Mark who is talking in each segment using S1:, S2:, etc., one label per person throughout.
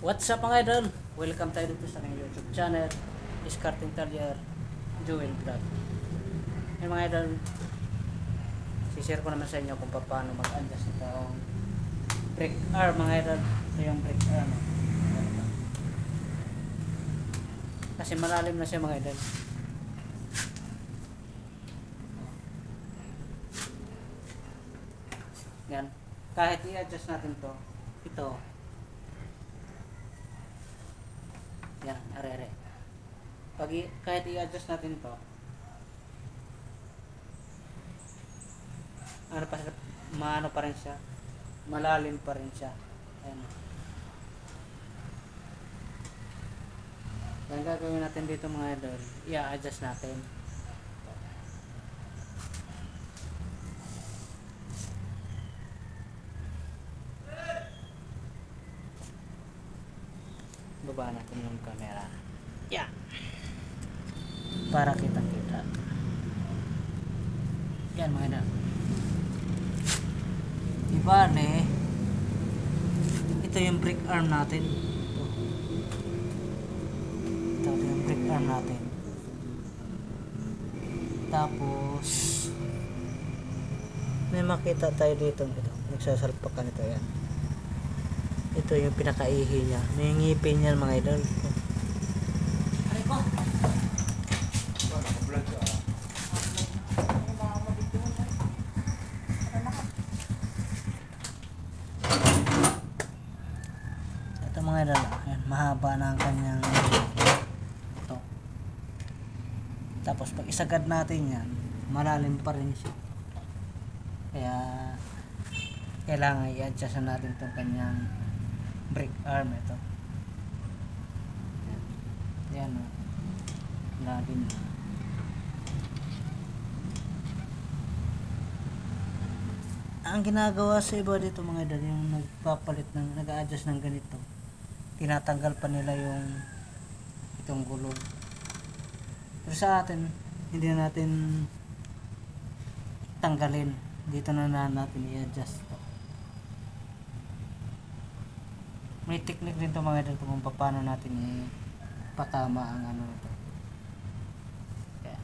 S1: What's up mga idol? Welcome tayo dito sa aking YouTube channel, Discarding Talyer Joel Vlog. Ngayon mga idol, sishare ko naman sa inyo kung paano mag-adjust itong brake arm mga idol. Ito yung brake arm. Kasi malalim na siya mga idol. Yan. Kahit i-adjust natin to, ito. Yan, are. Kahit i-adjust natin to, maano pa rin siya, malalim pa rin siya. Ayan. Yan gagawin natin dito mga idol, i-adjust natin. Baba natin yung camera. Yeah. Para kita-kita. Yan mga idol. Ibale, ito yung brake arm natin. Ito yung brake arm natin. Tapos may makita tayo dito. Nagsasalpakan ito yan. Ito yung pinakaihi niya. May ngipin yan mga idol. Aray ko. Ito mga idol. Ayan, mahaba na ang kanyang ito. Tapos pag isagad natin yan, malalim pa rin siya. Kaya kailangan i-adjust natin itong kanyang brake arm. Ito yan o, lalim na. Ang ginagawa sa iba dito mga idol, yung nag-a-adjust ng ganito, tinatanggal pa nila yung itong gulong. Pero sa atin, hindi na natin tanggalin, dito na natin i-adjust to. May technique din to mga idol kung paano natin ipatama ang ano ito. Kaya,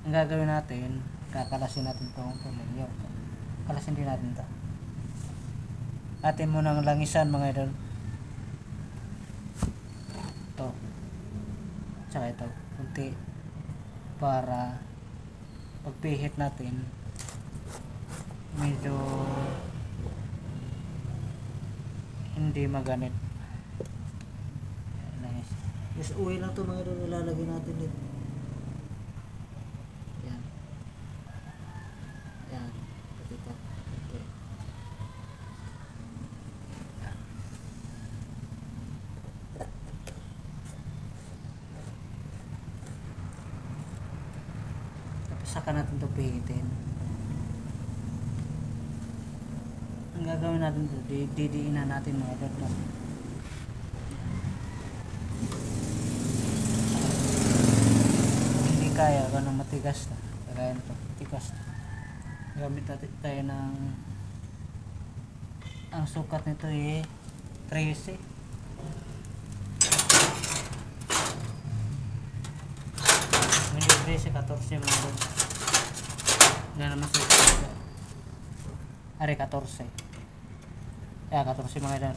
S1: ang gagawin natin, kakalasin natin itong tornilyo. Kalasin din natin ito. Atin mo ng langisan mga idol. Ito. Tsaka ito. Kunti. Para pagpihit natin, medyo hindi maganit. Nice. Yes, uwi lang ito mga idol, ilalagay natin dito. Yan. Yan. Ito. Okay. Yan. Tapos saka natin ito pihitin. Ang gagawin natin ito, didiinan natin mga idol. Hindi kaya, ganun matigas na. Kaya ito, matigas na. Gamit natin tayo ng, ang sukat nito 13. Hindi 13, 14 mga idol. Yan naman sukat nito. Are 14. Kaya 14 mga idol.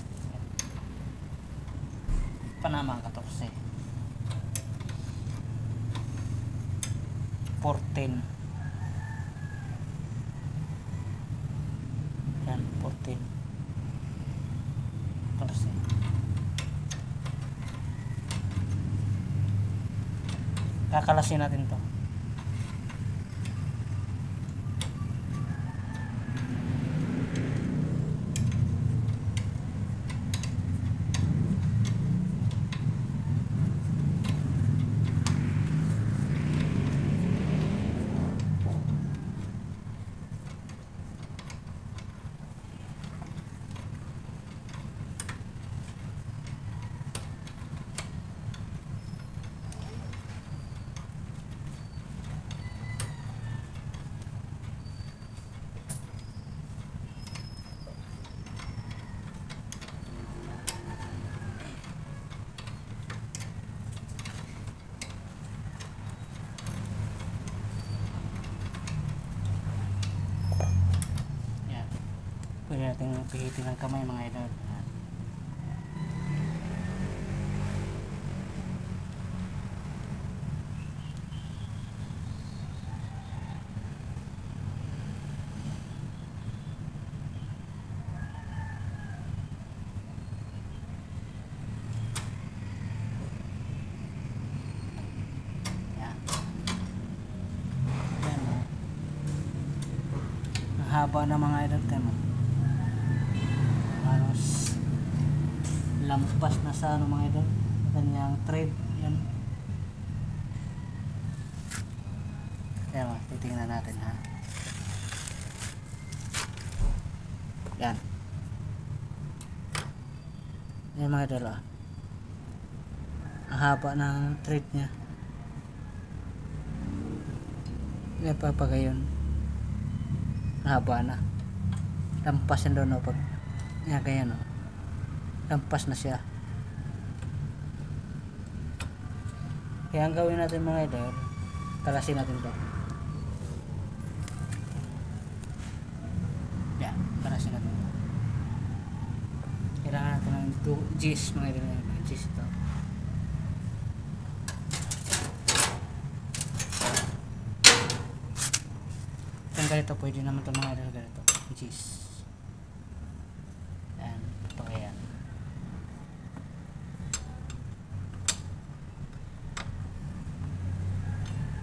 S1: Panama ang 14. 14. Yan, 14. 14. Kakalasin natin to. natin pihitin ng kamay mga idol. Haba na mga idol mo. Halos lampas na sa ano mga idol. Kanyang thread. Yan. Yan mo, titingnan natin ha. Yan. Yan mga idol ah. Ang haba ng thread niya. Yan pa gayon. Haba na, lampas yan doon pag yan ganyan lampas na siya. Kaya ang gawin natin mga idol, talasin natin to. Yan, talasin natin to. Kailangan natin ng 2 G's mga idol, G's ito. Ganito pwede naman ito mga idol, ganito cheese. Yan, ito kaya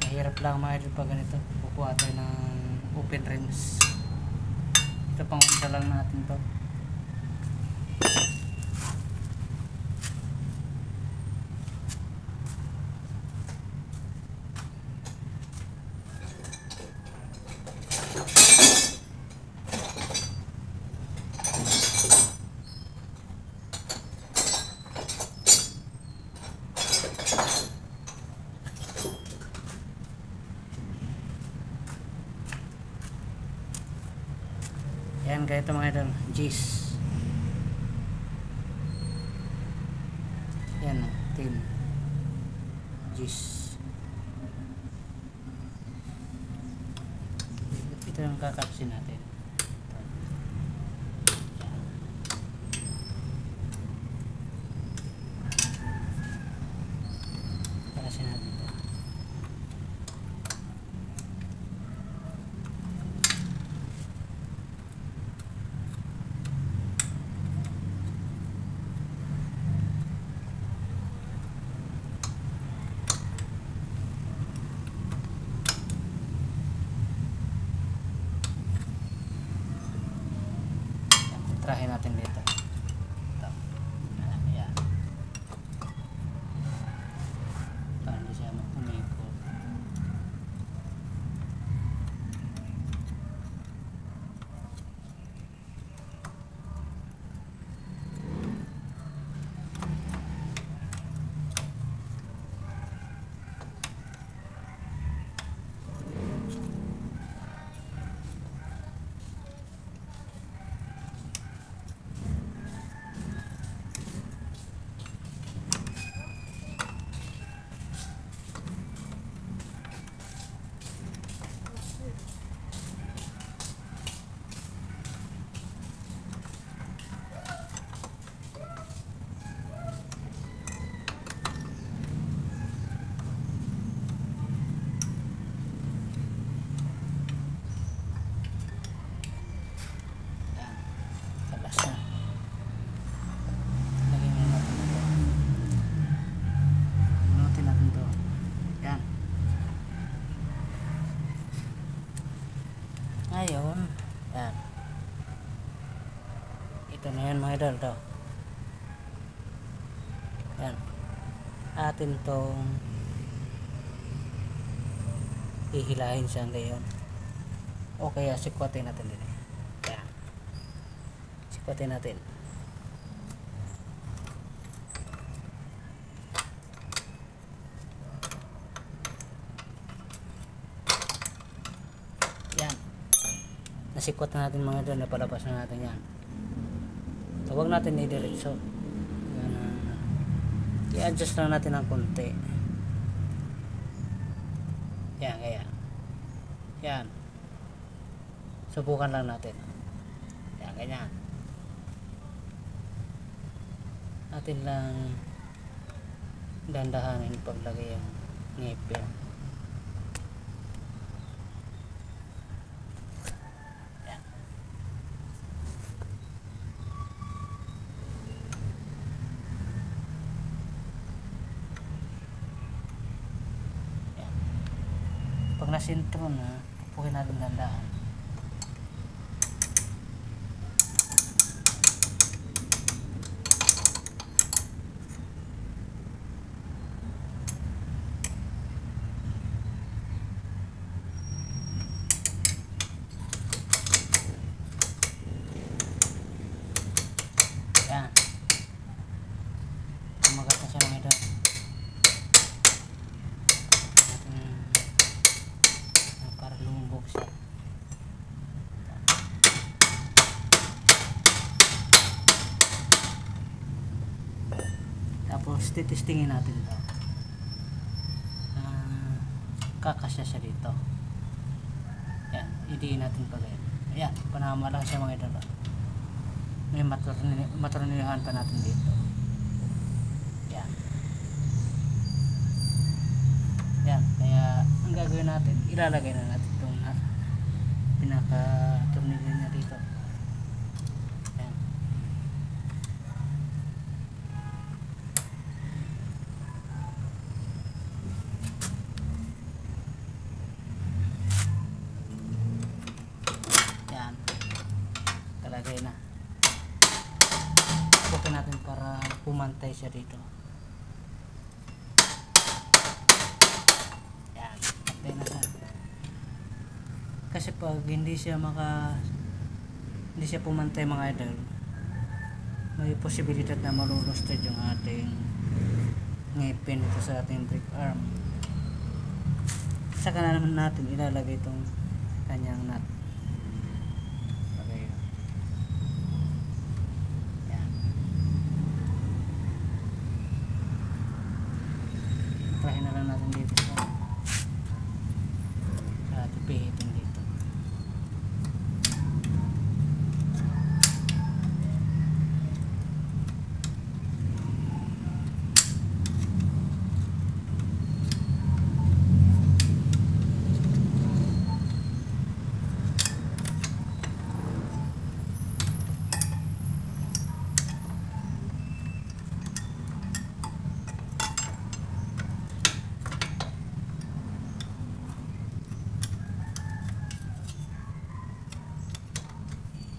S1: mahirap lang mga idol pag ganito. Kukuha tayo ng open rims. Ito pang unsa lang natin to. Yan ganito mga idol, G's. Yan o, 10 G's. Ito yung kakapsin natin. Kakapsin natin ito. Trahin natin dito. Ito. Ayan. Para hindi siya umikot. Ngayon, yan. Ito na yan mga idol, to. Yan. Atin tong hihilahin siya ngayon. O kaya sikwatin natin din. Yan. Sikwatin natin. Yan. Nasikwat na natin mga idol, napalabas na natin yan. Huwag natin i-diretso. I-adjust lang natin ng konti. Yan, kaya. Yan. Subukan lang natin. Yan, ganyan. Atin lang dandahanin paglagay ang ngipin. Yan. Yan. Pag nasintro na, pupukin natin dandahan. Yan. Kumagat na siya mga idol. Para lumubog siya. Tapos titistingin natin ito. Kakasya siya dito. Yan, idiin natin pa rin. Ayan, panama lang siya mga idol. May matornilyohan pa natin dito. Yan. Yan, kaya ang gagawin natin, ilalagay na natin itong pinaka-tornilyo niya dito. Yan. Yan. Talagay na. Pukin natin para pumantay siya dito. Yan. Pantay na siya. Kasi pag hindi siya pumantay mga idol, may posibilidad na malulustad yung ating ngipin ito sa ating brake arm. Saka na naman natin ilalagay itong kanyang nut. Trahin na lang natin dito sa pihitin dito.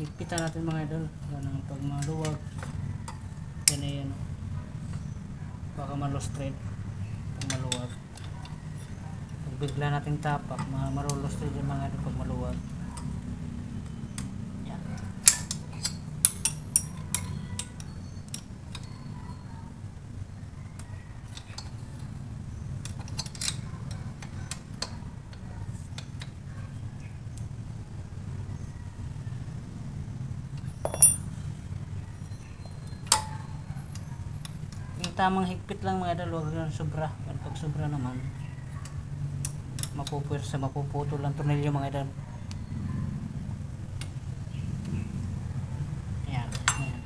S1: Higpitan natin mga idol. Yan, pag maluwag, yan ay yan. Baka malustred pag maluwag. Pag bigla nating tapak, marulustred yung mga idol pag maluwag. Yan. Tamang higpit lang mga idol, huwag lang sobra. Pag sobra naman, mapuputol lang tornilyo mga idol. Ayan, ayan.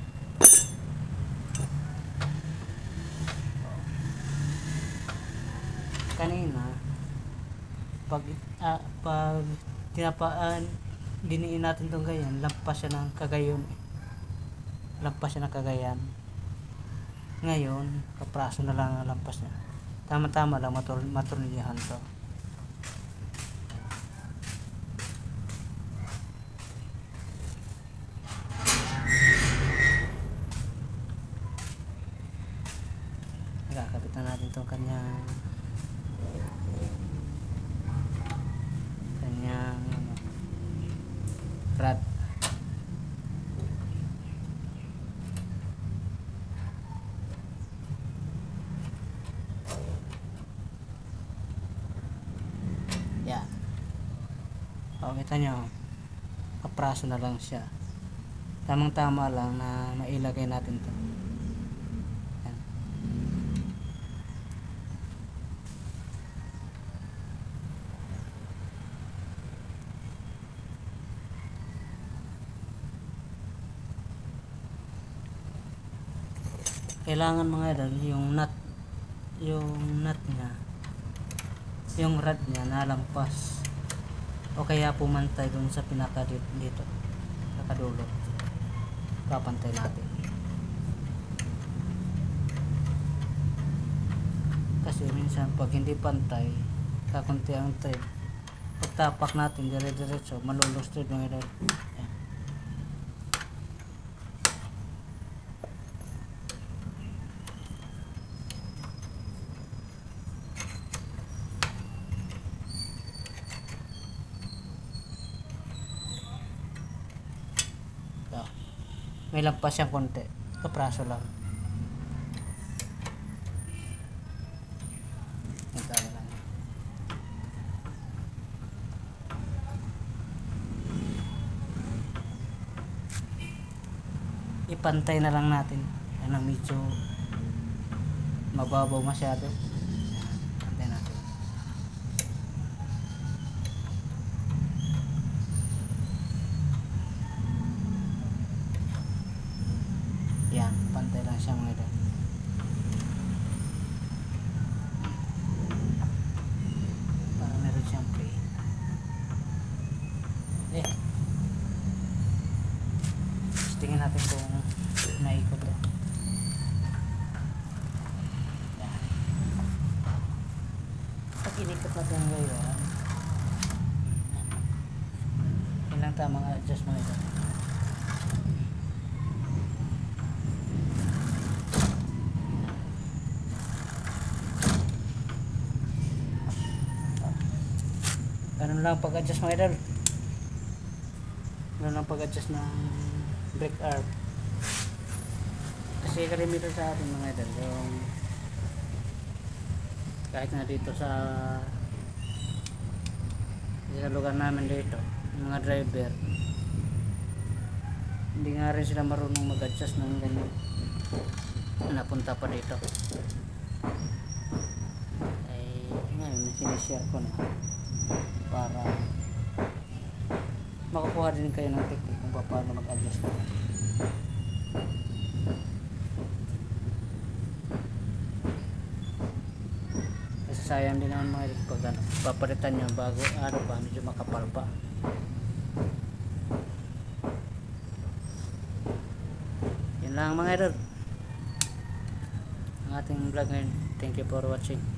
S1: Kanina pag diniin natin itong ganyan, lampas siya ng kagayan. Ngayon, kapraso na lang ang lampas niya. Tama-tama lang matornilyahan to. Nakakapitan natin itong kanyang rod. Yan. O, kita nyo, kapraso na lang siya. Tamang tama lang na mailagay natin to. Yan. kailangan mga idol yung nut niya, yung rod niya nalampas o kaya pumantay dun sa pinaka dito nakadulo, papantay natin kasi minsan pag hindi pantay kakunti ang thread, pagtapak natin dire-diretso malulus thread mga idol. Yan. May lampas siyang konti, kapraso lang. Ipantay na lang natin. Yan ang medyo mababaw masyado. Pantay natin. Yan, pantay lang siya mga idol. Para meron siyang play. Tingnan natin kung naikot to. Yan. Pag inikot natin ngayon, yun lang tamang adjust mga idol. Ganun lang pag-adjust mga idol. Ganun lang pag-adjust ng brake arm. Kasi kalimitan sa atin mga idol, yung kahit na dito sa lugar namin dito, yung mga driver hindi nga rin sila marunong mag-adjust ng ganyan, napunta pa dito. Ay ngayon sinishare ko na para makukuha din kayo ng technique kung paano mag-adjust na. Kasi sayang din naman mga pag papalitan nyo bago medyo makapal pa. Yan lang mga idol ang ating vlog ngayon. Thank you for watching.